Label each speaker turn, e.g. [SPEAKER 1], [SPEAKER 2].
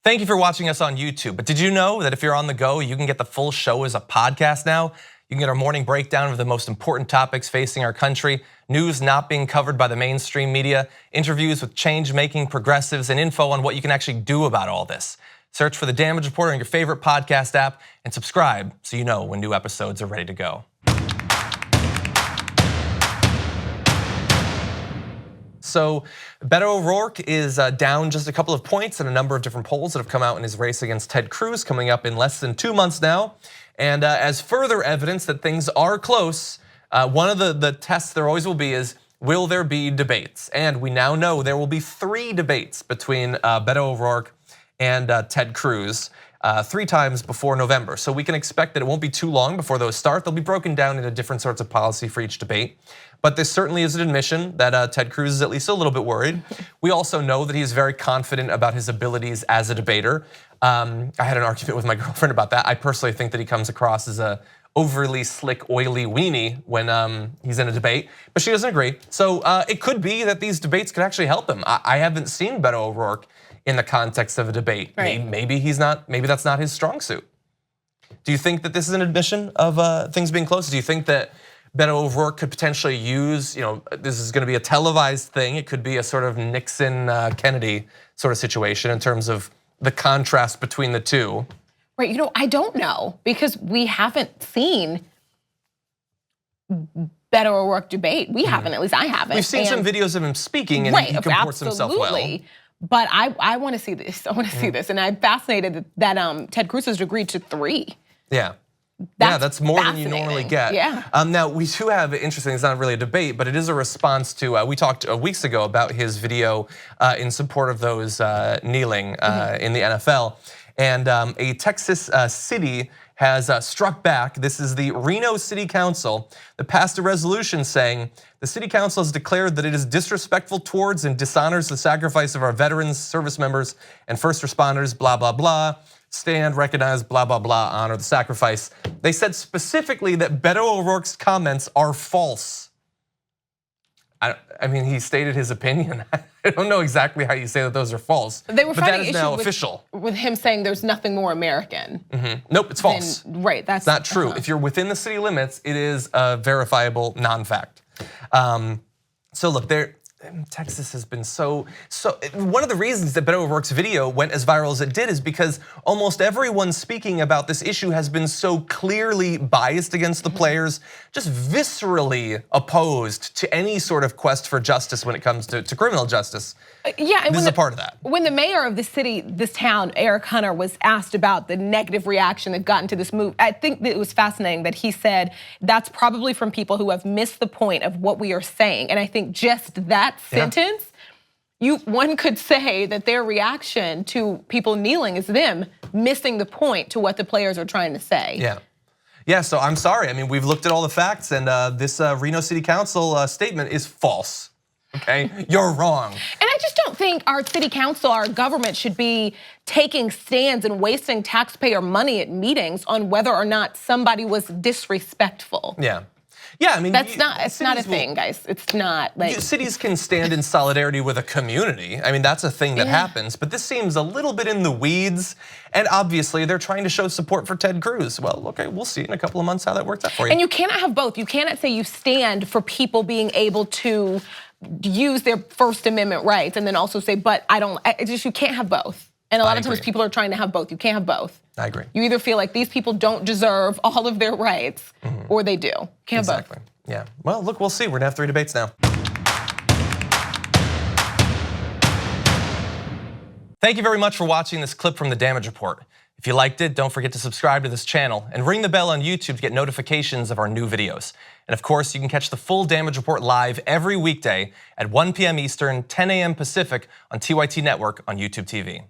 [SPEAKER 1] Thank you for watching us on YouTube. But did you know that if you're on the go, you can get the full show as a podcast now? You can get our morning breakdown of the most important topics facing our country, news not being covered by the mainstream media, interviews with change-making progressives, and info on what you can actually do about all this. Search for The Damage Report on your favorite podcast app and subscribe so you know when new episodes are ready to go. So Beto O'Rourke is down just a couple of points in a number of different polls that have come out in his race against Ted Cruz, coming up in less than 2 months now. And as further evidence that things are close, one of the tests there always will be is, will there be debates? And we now know there will be 3 debates between Beto O'Rourke and Ted Cruz 3 times before November. So we can expect that it won't be too long before those start. They'll be broken down into different sorts of policy for each debate. But this certainly is an admission that Ted Cruz is at least a little bit worried. We also know that he's very confident about his abilities as a debater. I had an argument with my girlfriend about that. I personally think that he comes across as a overly slick, oily weenie when he's in a debate, but she doesn't agree. So it could be that these debates could actually help him. I haven't seen Beto O'Rourke in the context of a debate.
[SPEAKER 2] Right.
[SPEAKER 1] Maybe that's not his strong suit. Do you think that this is an admission of things being close? Do you think that Beto O'Rourke could potentially use, this is going to be a televised thing. It could be a sort of Nixon-Kennedy sort of situation in terms of the contrast between the two.
[SPEAKER 2] Right, I don't know, because we haven't seen Beto O'Rourke debate. We haven't, at least I haven't.
[SPEAKER 1] We've seen some videos of him speaking and he comports himself well.
[SPEAKER 2] But I want to see this. I want to see this, and I'm fascinated that Ted Cruz has agreed to 3.
[SPEAKER 1] Yeah. That's more than you normally get.
[SPEAKER 2] Yeah.
[SPEAKER 1] Now we do have, interesting, it's not really a debate, but it is a response to, we talked weeks ago about his video in support of those kneeling in the NFL. And a Texas city has struck back. This is the Reno City Council that passed a resolution saying the city council has declared that it is disrespectful towards and dishonors the sacrifice of our veterans, service members, and first responders, blah, blah, blah. Stand, recognize, blah, blah, blah, honor the sacrifice. They said specifically that Beto O'Rourke's comments are false. I mean, he stated his opinion. I don't know exactly how you say that those are false,
[SPEAKER 2] but that
[SPEAKER 1] is now official.
[SPEAKER 2] With him saying there's nothing more American.
[SPEAKER 1] Nope, it's false.
[SPEAKER 2] Right, that's
[SPEAKER 1] not true. If you're within the city limits, it is a verifiable non-fact. So look, Texas has been so. One of the reasons that Beto O'Rourke's video went as viral as it did is because almost everyone speaking about this issue has been so clearly biased against the players, just viscerally opposed to any sort of quest for justice when it comes to criminal justice.
[SPEAKER 2] Yeah, and
[SPEAKER 1] this is a part of that.
[SPEAKER 2] When the mayor of the city, this town, Eric Hunter, was asked about the negative reaction that got into this move, I think that it was fascinating that he said that's probably from people who have missed the point of what we are saying. And I think just that sentence, one could say that their reaction to people kneeling is them missing the point to what the players are trying to say.
[SPEAKER 1] Yeah, so I'm sorry. I mean, we've looked at all the facts, and this Reno City Council statement is false. Okay, you're wrong.
[SPEAKER 2] And I just don't think our city council, our government should be taking stands and wasting taxpayer money at meetings on whether or not somebody was disrespectful.
[SPEAKER 1] Yeah, I mean,
[SPEAKER 2] it's not a thing, guys. It's not like
[SPEAKER 1] cities can stand in solidarity with a community. I mean, that's a thing that happens. But this seems a little bit in the weeds, and obviously they're trying to show support for Ted Cruz. Well, okay, we'll see in a couple of months how that works out for you.
[SPEAKER 2] And you cannot have both. You cannot say you stand for people being able to use their First Amendment rights and then also say, but I don't. You can't have both. And a lot of times people are trying to have both. You can't have both.
[SPEAKER 1] I agree.
[SPEAKER 2] You either feel like these people don't deserve all of their rights, or they do. Can't have both.
[SPEAKER 1] Yeah. Well, look, we'll see. We're gonna have 3 debates now. Thank you very much for watching this clip from The Damage Report. If you liked it, don't forget to subscribe to this channel and ring the bell on YouTube to get notifications of our new videos. And of course, you can catch the full Damage Report live every weekday at 1 p.m. Eastern, 10 a.m. Pacific on TYT Network on YouTube TV.